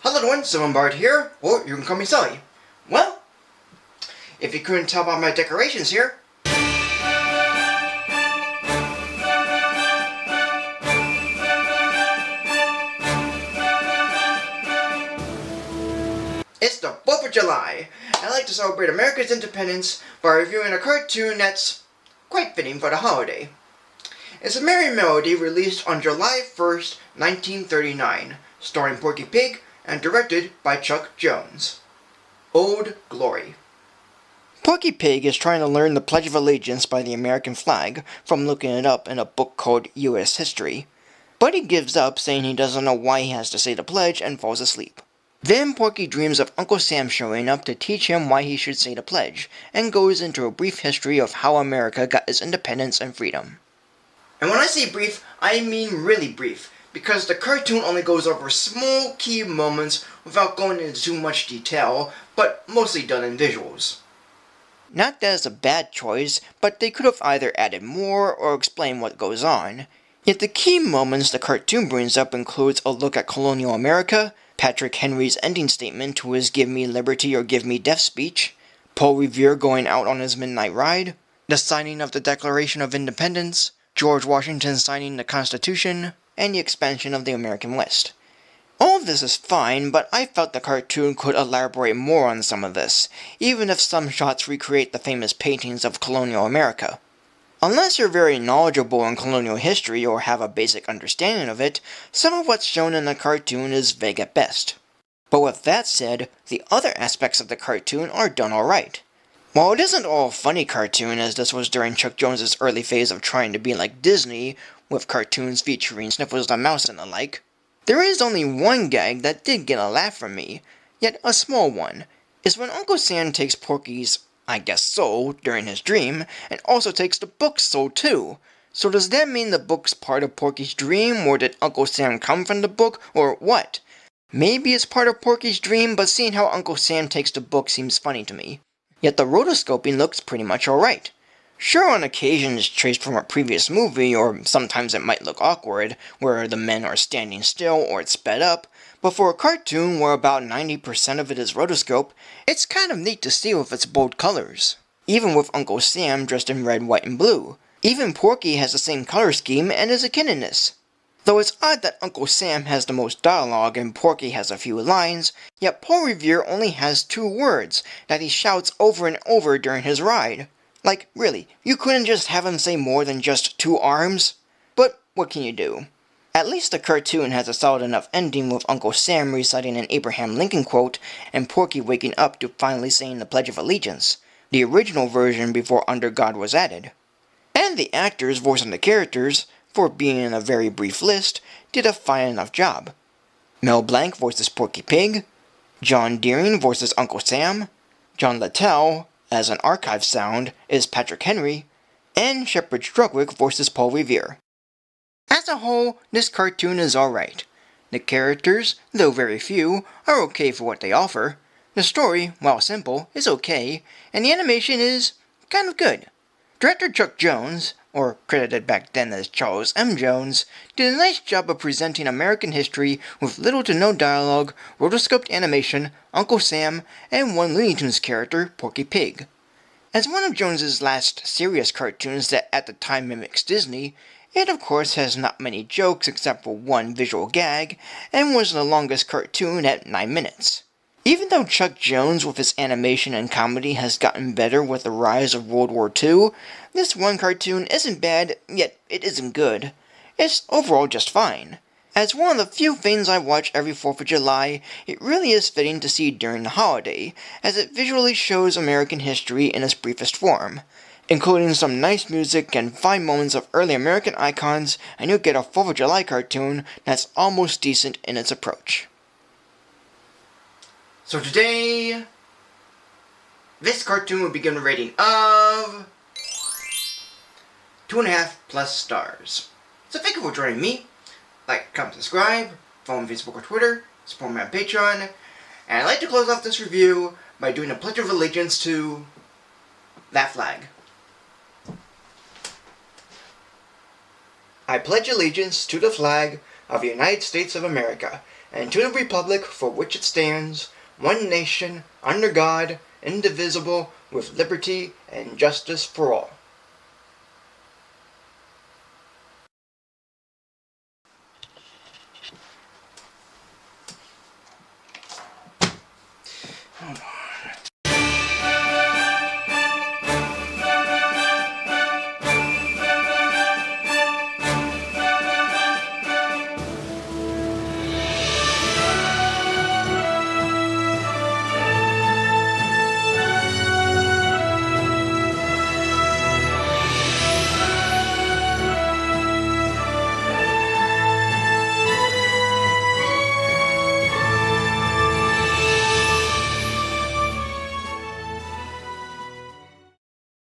Hello everyone, Simon Bard here, or you can call me Sully. Well, if you couldn't tell by my decorations here, it's the 4th of July. I like to celebrate America's independence by reviewing a cartoon that's quite fitting for the holiday. It's a Merrie Melody released on July 1st, 1939, starring Porky Pig and directed by Chuck Jones. Old Glory. Porky Pig is trying to learn the Pledge of Allegiance by the American flag from looking it up in a book called U.S. History. But he gives up, saying he doesn't know why he has to say the pledge, and falls asleep. Then Porky dreams of Uncle Sam showing up to teach him why he should say the pledge, and goes into a brief history of how America got its independence and freedom. And when I say brief, I mean really brief, because the cartoon only goes over small key moments without going into too much detail, but mostly done in visuals. Not that it's a bad choice, but they could have either added more or explained what goes on. Yet the key moments the cartoon brings up includes a look at colonial America, Patrick Henry's ending statement to his "Give me liberty or give me death" speech, Paul Revere going out on his midnight ride, the signing of the Declaration of Independence, George Washington signing the Constitution, and the expansion of the American West. All of this is fine, but I felt the cartoon could elaborate more on some of this, even if some shots recreate the famous paintings of colonial America. Unless you're very knowledgeable in colonial history or have a basic understanding of it, some of what's shown in the cartoon is vague at best. But with that said, the other aspects of the cartoon are done alright. While it isn't all a funny cartoon, as this was during Chuck Jones' early phase of trying to be like Disney, with cartoons featuring Sniffles the Mouse and the like, there is only one gag that did get a laugh from me, yet a small one, is when Uncle Sam takes Porky's, I guess, soul during his dream, and also takes the book's soul too. So does that mean the book's part of Porky's dream, or did Uncle Sam come from the book, or what? Maybe it's part of Porky's dream, but seeing how Uncle Sam takes the book seems funny to me. Yet the rotoscoping looks pretty much alright. Sure, on occasion it's traced from a previous movie, or sometimes it might look awkward, where the men are standing still or it's sped up, but for a cartoon where about 90% of it is rotoscope, it's kind of neat to see with its bold colors. Even with Uncle Sam dressed in red, white, and blue. Even Porky has the same color scheme and is akin in this. Though it's odd that Uncle Sam has the most dialogue and Porky has a few lines, yet Paul Revere only has 2 words that he shouts over and over during his ride. Like, really, you couldn't just have him say more than just 2 arms? But what can you do? At least the cartoon has a solid enough ending with Uncle Sam reciting an Abraham Lincoln quote and Porky waking up to finally saying the Pledge of Allegiance, the original version before Under God was added. And the actors voicing the characters, for being in a very brief list, did a fine enough job. Mel Blanc voices Porky Pig, John Deering voices Uncle Sam, John Littell, as an archive sound, is Patrick Henry, and Shepard Strudwick voices Paul Revere. As a whole, this cartoon is alright. The characters, though very few, are okay for what they offer. The story, while simple, is okay, and the animation is kind of good. Director Chuck Jones, or credited back then as Charles M. Jones, did a nice job of presenting American history with little to no dialogue, rotoscoped animation, Uncle Sam, and one Looney Tunes character, Porky Pig. As one of Jones's last serious cartoons that at the time mimics Disney, it of course has not many jokes except for one visual gag, and was the longest cartoon at 9 minutes. Even though Chuck Jones with his animation and comedy has gotten better with the rise of World War II, this one cartoon isn't bad, yet it isn't good. It's overall just fine. As one of the few things I watch every 4th of July, it really is fitting to see during the holiday, as it visually shows American history in its briefest form. Including some nice music and fine moments of early American icons, and you'll get a 4th of July cartoon that's almost decent in its approach. So today, this cartoon will be given a rating of 2.5 plus stars. So thank you for joining me. Like, comment, subscribe, follow me on Facebook or Twitter, support me on Patreon, and I'd like to close off this review by doing a Pledge of Allegiance to that flag. I pledge allegiance to the flag of the United States of America, and to the republic for which it stands, one nation, under God, indivisible, with liberty and justice for all.